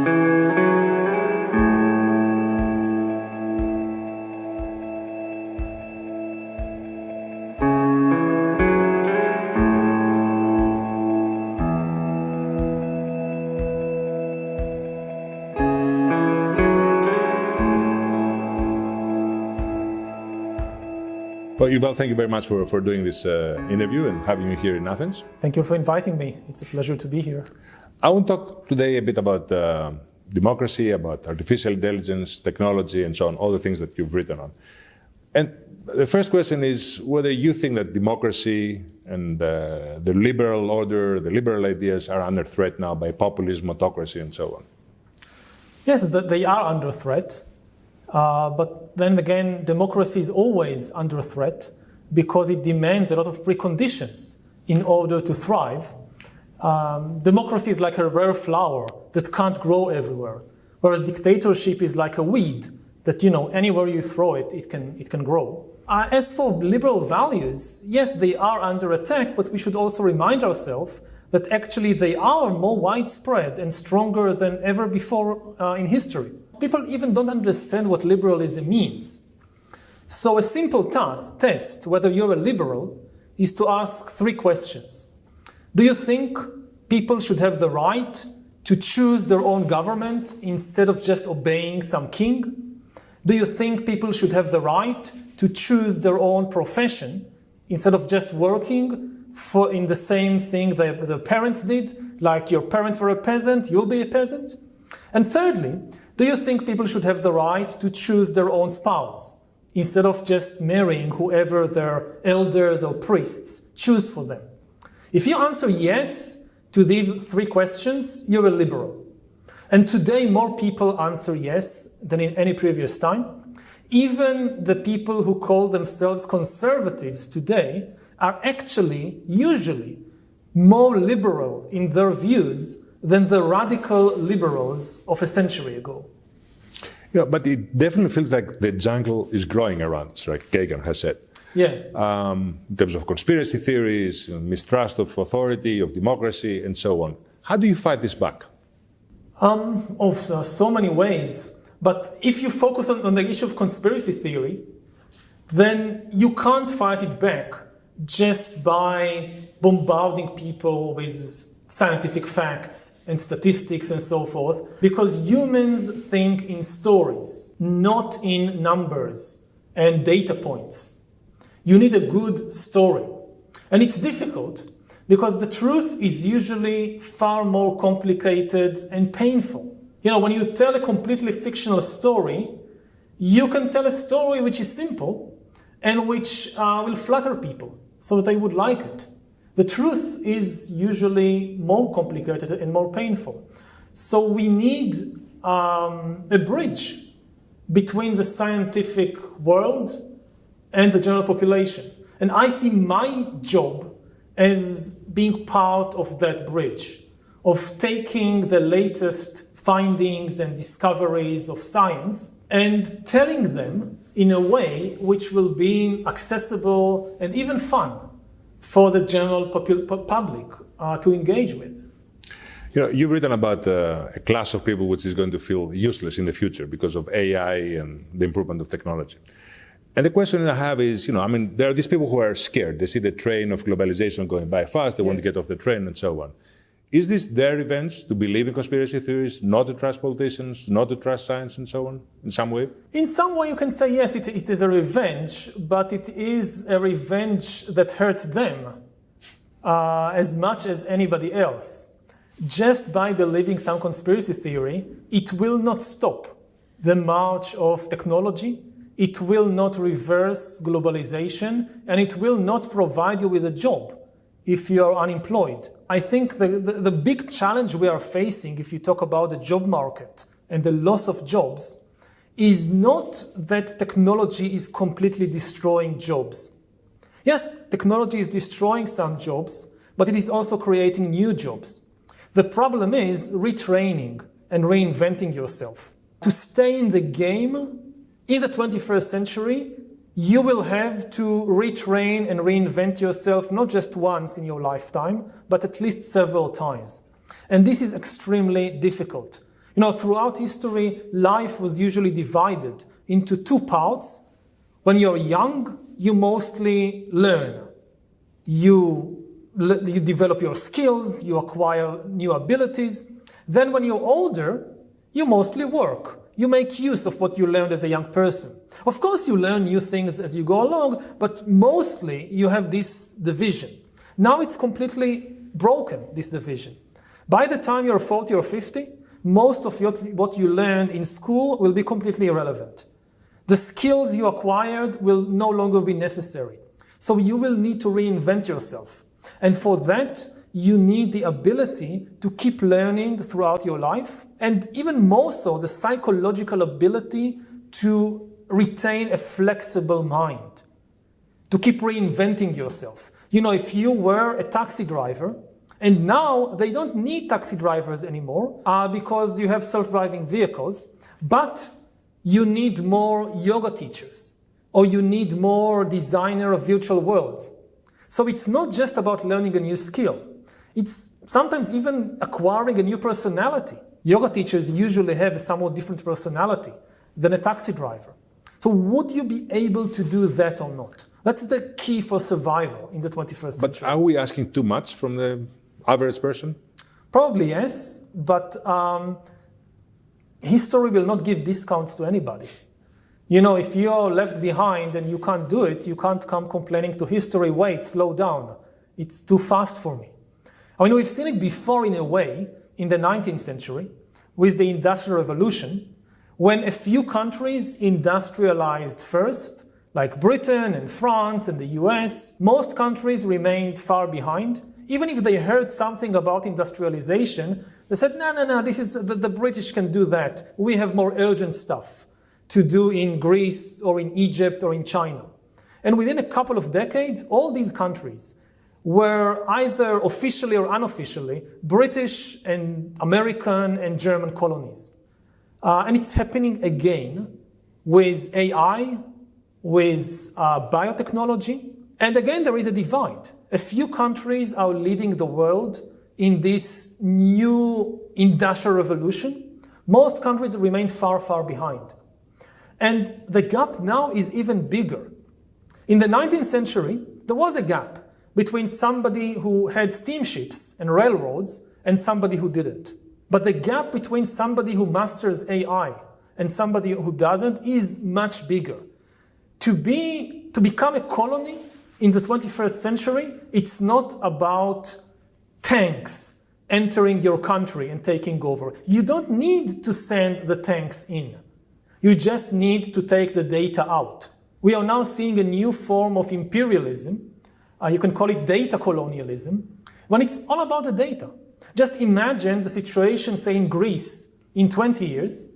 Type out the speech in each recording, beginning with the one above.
Well, Yuval, thank you very much for doing this interview and having you here in Athens. Thank you for inviting me. It's a pleasure to be here. I want to talk today a bit about democracy, about artificial intelligence, technology, and so on, all the things that you've written on. And the first question is whether you think that democracy and the liberal order, the liberal ideas are under threat now by populism, autocracy, and so on. Yes, they are under threat. But then again, democracy is always under threat because it demands a lot of preconditions in order to thrive. Democracy is like a rare flower that can't grow everywhere, whereas dictatorship is like a weed that, anywhere you throw it, it can grow. As for liberal values, yes, they are under attack, but we should also remind ourselves that actually they are more widespread and stronger than ever before in history. People even don't understand what liberalism means. So a simple test whether you're a liberal is to ask 3 questions. Do you think people should have the right to choose their own government instead of just obeying some king? Do you think people should have the right to choose their own profession instead of just working in the same thing that their parents did? Like your parents were a peasant, you'll be a peasant? And thirdly, do you think people should have the right to choose their own spouse instead of just marrying whoever their elders or priests choose for them? If you answer yes to these 3 questions, you're a liberal. And today more people answer yes than in any previous time. Even the people who call themselves conservatives today are actually usually more liberal in their views than the radical liberals of a century ago. Yeah, but it definitely feels like the jungle is growing around us, like Kagan has said. Yeah. In terms of conspiracy theories, mistrust of authority, of democracy, and so on. How do you fight this back? So many ways. But if you focus on the issue of conspiracy theory, then you can't fight it back just by bombarding people with scientific facts and statistics and so forth, because humans think in stories, not in numbers and data points. You need a good story. And it's difficult because the truth is usually far more complicated and painful. When you tell a completely fictional story, you can tell a story which is simple and which will flatter people so they would like it. The truth is usually more complicated and more painful. So we need a bridge between the scientific world and the general population. And I see my job as being part of that bridge, of taking the latest findings and discoveries of science and telling them in a way which will be accessible and even fun for the general public to engage with. You've written about a class of people which is going to feel useless in the future because of AI and the improvement of technology. And the question I have is, there are these people who are scared. They see the train of globalization going by fast. They want to get off the train and so on. Is this their revenge to believe in conspiracy theories, not to trust politicians, not to trust science and so on, in some way? In some way you can say yes, it is a revenge, but it is a revenge that hurts them as much as anybody else. Just by believing some conspiracy theory, it will not stop the march of technology, it will not reverse globalization, and it will not provide you with a job if you are unemployed. I think the big challenge we are facing, if you talk about the job market and the loss of jobs, is not that technology is completely destroying jobs. Yes, technology is destroying some jobs, but it is also creating new jobs. The problem is retraining and reinventing yourself. To stay in the game in the 21st century, you will have to retrain and reinvent yourself not just once in your lifetime, but at least several times. And this is extremely difficult You know, throughout history, life was usually divided into two parts. When you're young, you mostly learn. You develop your skills, you acquire new abilities. Then when you're older, you mostly work. You make use of what you learned as a young person. Of course, you learn new things as you go along, but mostly you have this division. Now it's completely broken, this division. By the time you're 40 or 50, most of what you learned in school will be completely irrelevant. The skills you acquired will no longer be necessary. So you will need to reinvent yourself. And for that, you need the ability to keep learning throughout your life, and even more so, the psychological ability to retain a flexible mind, to keep reinventing yourself. You know, if you were a taxi driver, and now they don't need taxi drivers anymore because you have self-driving vehicles, but you need more yoga teachers, or you need more designer of virtual worlds. So it's not just about learning a new skill. It's sometimes even acquiring a new personality. Yoga teachers usually have a somewhat different personality than a taxi driver. So would you be able to do that or not? That's the key for survival in the 21st century. But are we asking too much from the average person? Probably yes, but history will not give discounts to anybody. You know, if you're left behind and you can't do it, you can't come complaining to history, wait, slow down. It's too fast for me. I mean, we've seen it before in a way in the 19th century with the Industrial Revolution, when a few countries industrialized first, like Britain and France and the US. Most countries remained far behind. Even if they heard something about industrialization, they said, no, this is the British can do that. We have more urgent stuff to do in Greece or in Egypt or in China. And within a couple of decades, all these countries were either officially or unofficially British and American and German colonies. And it's happening again with AI, with biotechnology. And again, there is a divide. A few countries are leading the world in this new industrial revolution. Most countries remain far, far behind. And the gap now is even bigger. In the 19th century, there was a gap between somebody who had steamships and railroads and somebody who didn't. But the gap between somebody who masters AI and somebody who doesn't is much bigger. To become a colony in the 21st century, it's not about tanks entering your country and taking over. You don't need to send the tanks in. You just need to take the data out. We are now seeing a new form of imperialism. You can call it data colonialism, when it's all about the data. Just imagine the situation, say, in Greece in 20 years,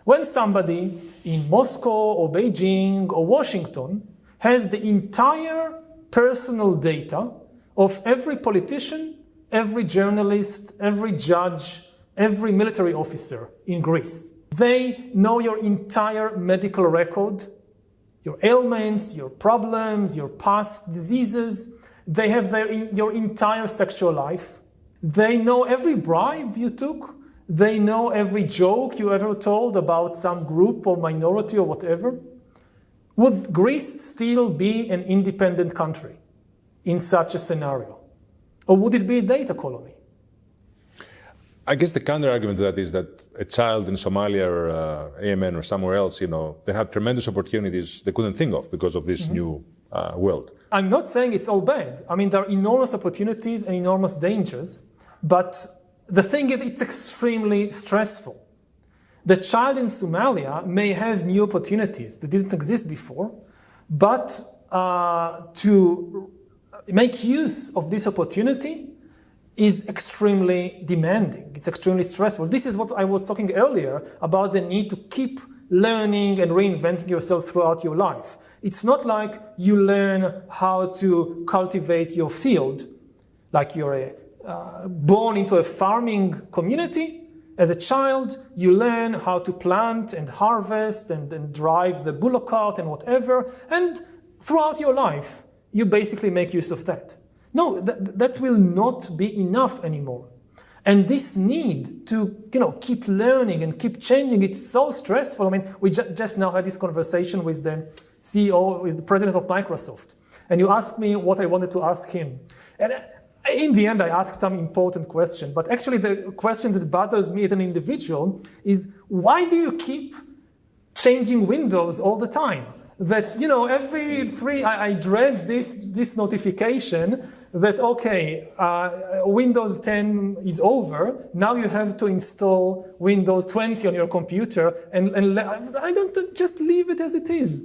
when somebody in Moscow or Beijing or Washington has the entire personal data of every politician, every journalist, every judge, every military officer in Greece. They know your entire medical record, your ailments, your problems, your past diseases. They have your entire sexual life. They know every bribe you took. They know every joke you ever told about some group or minority or whatever. Would Greece still be an independent country in such a scenario? Or would it be a data colony? I guess the counter-argument to that is that a child in Somalia or Yemen or somewhere else, they have tremendous opportunities they couldn't think of because of this new world. I'm not saying it's all bad. I mean, there are enormous opportunities and enormous dangers, but the thing is, it's extremely stressful. The child in Somalia may have new opportunities that didn't exist before, but to make use of this opportunity is extremely demanding. It's extremely stressful. This is what I was talking earlier about the need to keep learning and reinventing yourself throughout your life. It's not like you learn how to cultivate your field, like you're born into a farming community. As a child, you learn how to plant and harvest and drive the bullock cart and whatever, and throughout your life, you basically make use of that. No, that will not be enough anymore. And this need to keep learning and keep changing, it's so stressful. I mean, we just now had this conversation with the CEO, with the president of Microsoft. And you asked me what I wanted to ask him. And in the end, I asked some important question. But actually, the question that bothers me as an individual is, why do you keep changing Windows all the time? That, every I dread this notification that, okay, Windows 10 is over, now you have to install Windows 20 on your computer, and I don't just leave it as it is.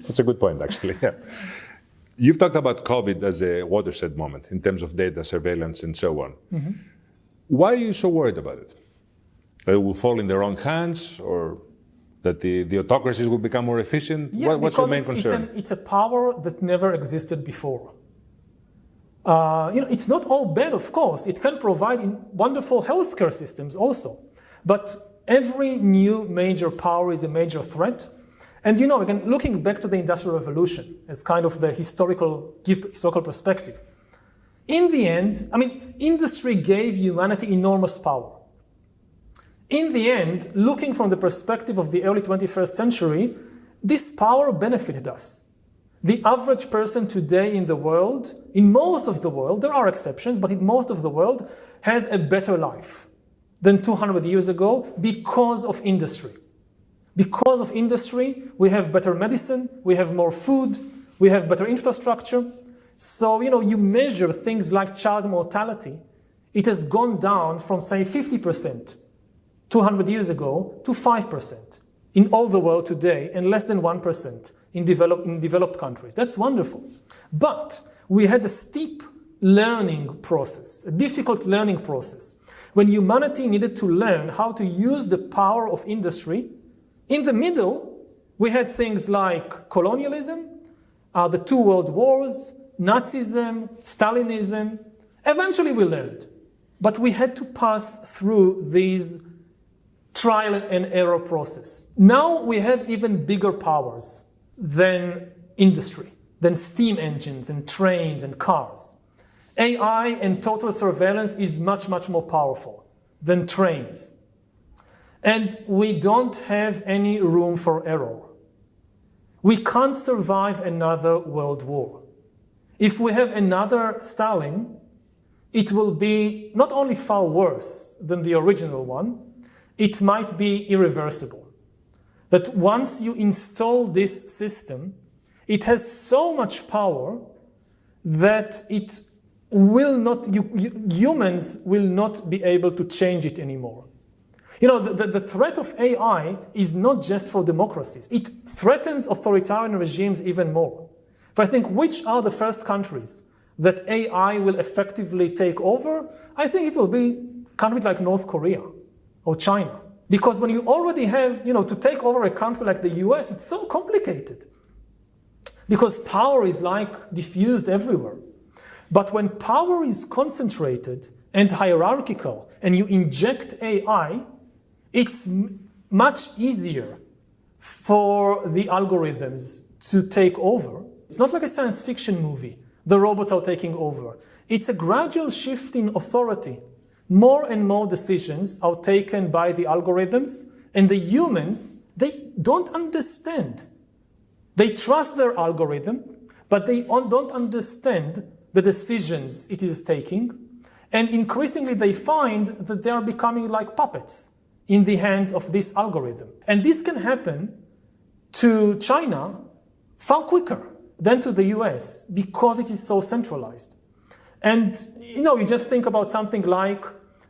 That's a good point, actually. Yeah. You've talked about COVID as a watershed moment in terms of data surveillance and so on. Mm-hmm. Why are you so worried about it? That it will fall in the wrong hands, or that the autocracies will become more efficient? Yeah, What's your main concern? It's a power that never existed before. It's not all bad, of course. It can provide wonderful healthcare systems also. But every new major power is a major threat. And again, looking back to the Industrial Revolution as kind of the historical perspective, in the end, industry gave humanity enormous power. In the end, looking from the perspective of the early 21st century, this power benefited us. The average person today in the world, in most of the world, there are exceptions, but in most of the world, has a better life than 200 years ago because of industry. Because of industry, we have better medicine, we have more food, we have better infrastructure. So, you measure things like child mortality. It has gone down from, say, 50% 200 years ago to 5% in all the world today, and less than 1% in developed countries. That's wonderful. But we had a steep learning process, a difficult learning process, when humanity needed to learn how to use the power of industry. In the middle, we had things like colonialism, the two world wars, Nazism, Stalinism. Eventually we learned, but we had to pass through these trial and error process. Now we have even bigger powers than industry, than steam engines and trains and cars. AI and total surveillance is much, much more powerful than trains. And we don't have any room for error. We can't survive another world war. If we have another Stalin, it will be not only far worse than the original one, it might be irreversible. That once you install this system, it has so much power that it will not, humans will not be able to change it anymore. The threat of AI is not just for democracies. It threatens authoritarian regimes even more. If I think which are the first countries that AI will effectively take over, I think it will be countries like North Korea or China. Because when you already have, to take over a country like the US, it's so complicated. Because power is diffused everywhere. But when power is concentrated and hierarchical, and you inject AI, it's much easier for the algorithms to take over. It's not like a science fiction movie. The robots are taking over. It's a gradual shift in authority. More and more decisions are taken by the algorithms, and the humans, they don't understand. They trust their algorithm, but they don't understand the decisions it is taking. And increasingly they find that they are becoming like puppets in the hands of this algorithm. And this can happen to China far quicker than to the US because it is so centralized. And you just think about something like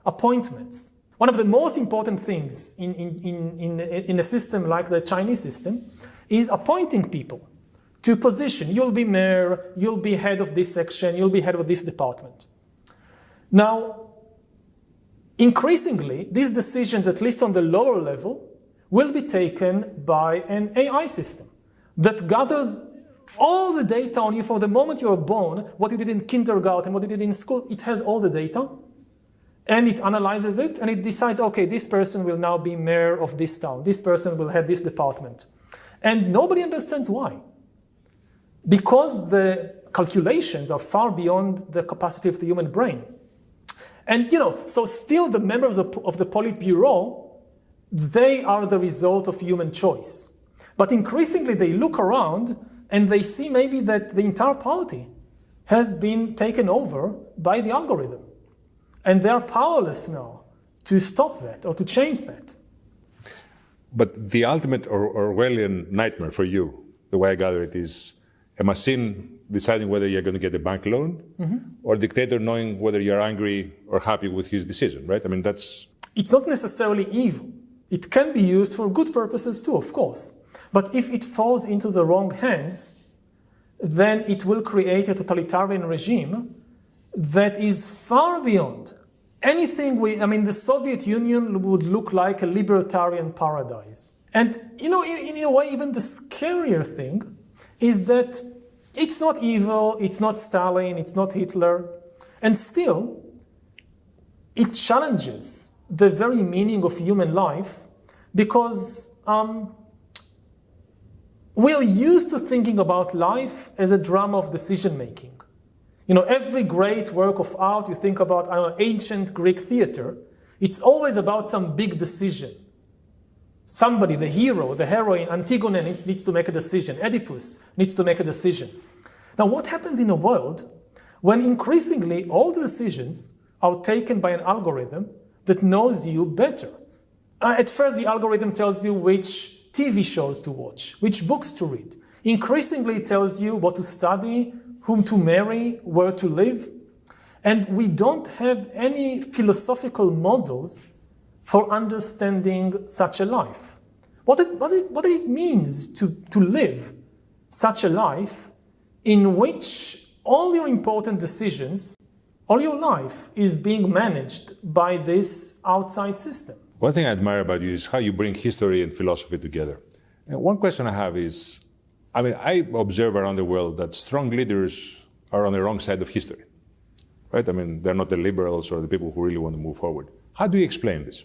appointments. One of the most important things in a system like the Chinese system is appointing people to position. You'll be mayor, you'll be head of this section, you'll be head of this department. Now, increasingly, these decisions, at least on the lower level, will be taken by an AI system that gathers all the data on you from the moment you are born, what you did in kindergarten, what you did in school. It has all the data, and it analyzes it, and it decides, okay, this person will now be mayor of this town, this person will head this department. And nobody understands why. Because the calculations are far beyond the capacity of the human brain. And, so still the members of the Politburo, they are the result of human choice. But increasingly they look around and they see maybe that the entire party has been taken over by the algorithm. And they are powerless now to stop that or to change that. But the ultimate Orwellian nightmare for you, the way I gather it, is a machine deciding whether you're going to get a bank loan, or a dictator knowing whether you're angry or happy with his decision, right? I mean, that's... It's not necessarily evil. It can be used for good purposes too, of course. But if it falls into the wrong hands, then it will create a totalitarian regime that is far beyond anything the Soviet Union would look like a libertarian paradise. And, in a way, even the scarier thing is that it's not evil, it's not Stalin, it's not Hitler, and still, it challenges the very meaning of human life because we are used to thinking about life as a drama of decision-making. Every great work of art, you think about ancient Greek theater, it's always about some big decision. Somebody, the hero, the heroine, Antigone needs to make a decision. Oedipus needs to make a decision. Now, what happens in a world when increasingly all the decisions are taken by an algorithm that knows you better? At first, the algorithm tells you which TV shows to watch, which books to read. Increasingly, it tells you what to study, whom to marry, where to live. And we don't have any philosophical models for understanding such a life. What it means to live such a life in which all your important decisions, all your life is being managed by this outside system. One thing I admire about you is how you bring history and philosophy together. And one question I have is, I observe around the world that strong leaders are on the wrong side of history, right? They're not the liberals or the people who really want to move forward. How do you explain this?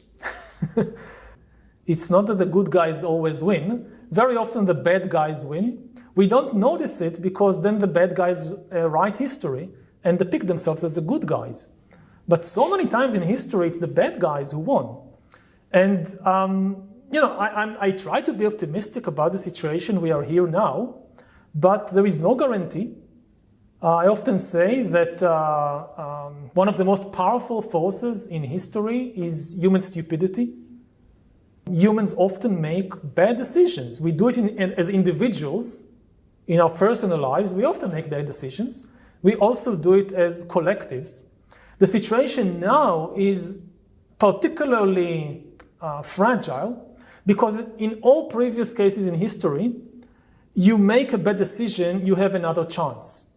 It's not that the good guys always win. Very often the bad guys win. We don't notice it because then the bad guys write history and depict themselves as the good guys. But so many times in history, it's the bad guys who won. And, I try to be optimistic about the situation we are here now, but there is no guarantee. I often say that one of the most powerful forces in history is human stupidity. Humans often make bad decisions. We do it as individuals in our personal lives. We often make bad decisions. We also do it as collectives. The situation now is particularly fragile because in all previous cases in history, you make a bad decision, you have another chance.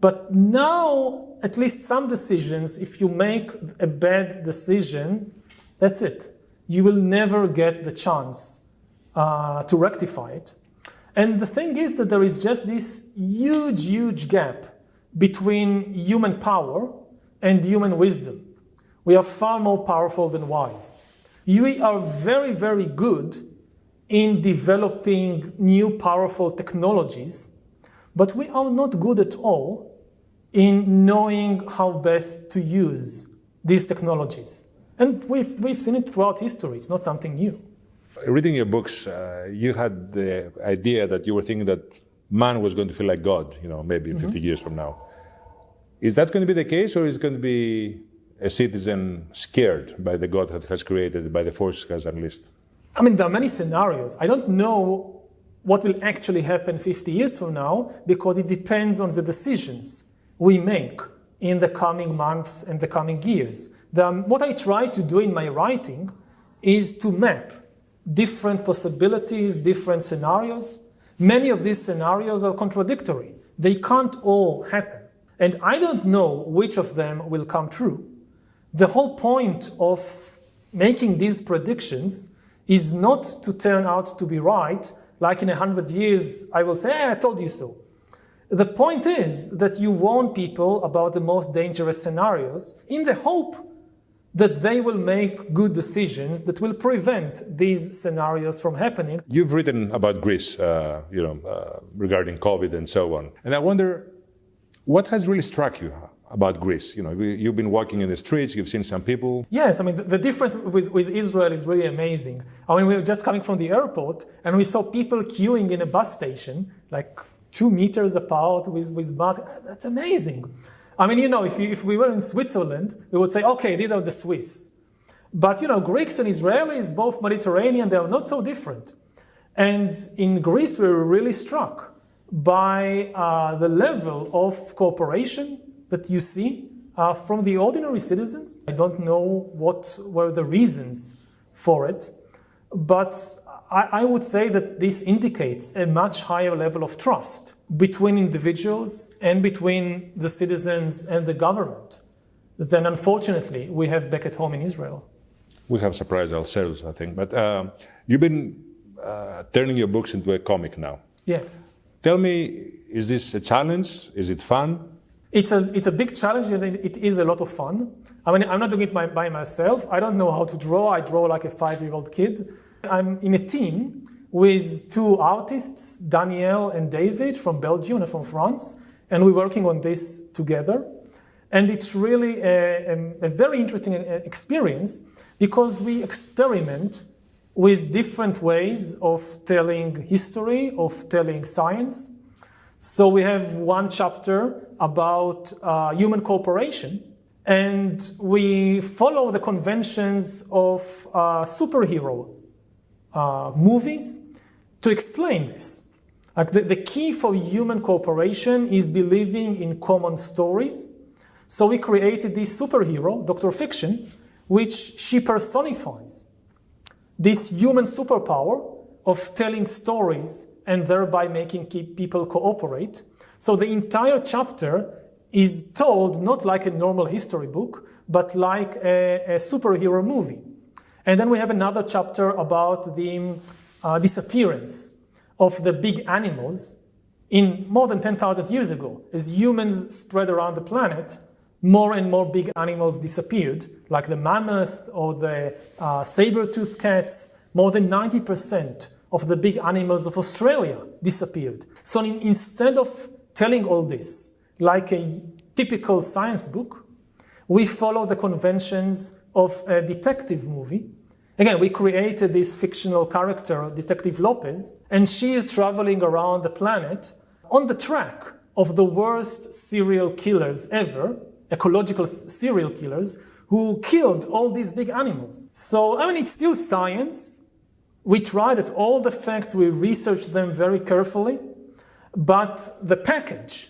But now, at least some decisions, if you make a bad decision, that's it. You will never get the chance to rectify it. And the thing is that there is just this huge, huge gap between human power and human wisdom. We are far more powerful than wise. We are very, very good in developing new powerful technologies, but we are not good at all in knowing how best to use these technologies. And we've seen it throughout history. It's not something new. Reading your books, you had the idea that you were thinking that man was going to feel like God, maybe 50 years from now. Is that going to be the case, or is it going to be a citizen scared by the God that has created, by the forces has unleashed? There are many scenarios. I don't know what will actually happen 50 years from now because it depends on the decisions we make in the coming months and the coming years. What I try to do in my writing is to map different possibilities, different scenarios. Many of these scenarios are contradictory. They can't all happen. And I don't know which of them will come true. The whole point of making these predictions is not to turn out to be right, like in 100 years I will say, I told you so. The point is that you warn people about the most dangerous scenarios in the hope that they will make good decisions that will prevent these scenarios from happening. You've written about Greece, regarding COVID and so on. And I wonder, what has really struck you about Greece? You know, you've been walking in the streets, you've seen some people. Yes, I mean, the difference with Israel is really amazing. I mean, we were just coming from the airport and we saw people queuing in a bus station, like 2 meters apart with masks. That's amazing. I mean, you know, if we were in Switzerland, we would say, okay, these are the Swiss. But, you know, Greeks and Israelis, both Mediterranean, they are not so different. And in Greece, we were really struck by the level of cooperation that you see from the ordinary citizens. I don't know what were the reasons for it, but I would say that this indicates a much higher level of trust between individuals and between the citizens and the government than, unfortunately, we have back at home in Israel. We have surprised ourselves, I think. But you've been turning your books into a comic now. Yeah. Tell me, is this a challenge? Is it fun? It's a big challenge and it is a lot of fun. I mean, I'm not doing it by myself. I don't know how to draw. I draw like a 5-year-old kid. I'm in a team with 2 artists, Danielle and David from Belgium and from France, and we're working on this together. And it's really a very interesting experience because we experiment with different ways of telling history, of telling science. So we have one chapter about human cooperation, and we follow the conventions of superhero movies to explain this. Like the key for human cooperation is believing in common stories. So we created this superhero, Dr. Fiction, which she personifies this human superpower of telling stories and thereby making people cooperate. So the entire chapter is told not like a normal history book, but like a superhero movie. And then we have another chapter about the disappearance of the big animals in more than 10,000 years ago. As humans spread around the planet, more and more big animals disappeared, like the mammoth or the saber-toothed cats. More than 90% of the big animals of Australia disappeared. So instead of telling all this like a typical science book, we follow the conventions of a detective movie. Again, we created this fictional character, Detective Lopez, and she is traveling around the planet on the track of the worst serial killers ever, ecological serial killers, who killed all these big animals. So, I mean, it's still science. We tried at all the facts, we researched them very carefully, but the package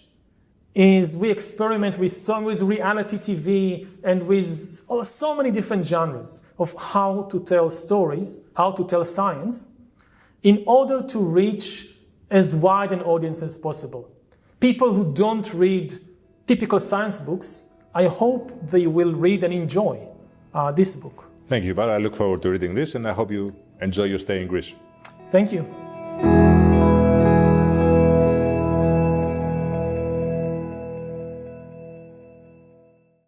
is we experiment with reality TV and with so many different genres of how to tell stories, how to tell science, in order to reach as wide an audience as possible. People who don't read typical science books, I hope they will read and enjoy this book. Thank you, Val. I look forward to reading this and I hope you enjoy your stay in Greece. Thank you.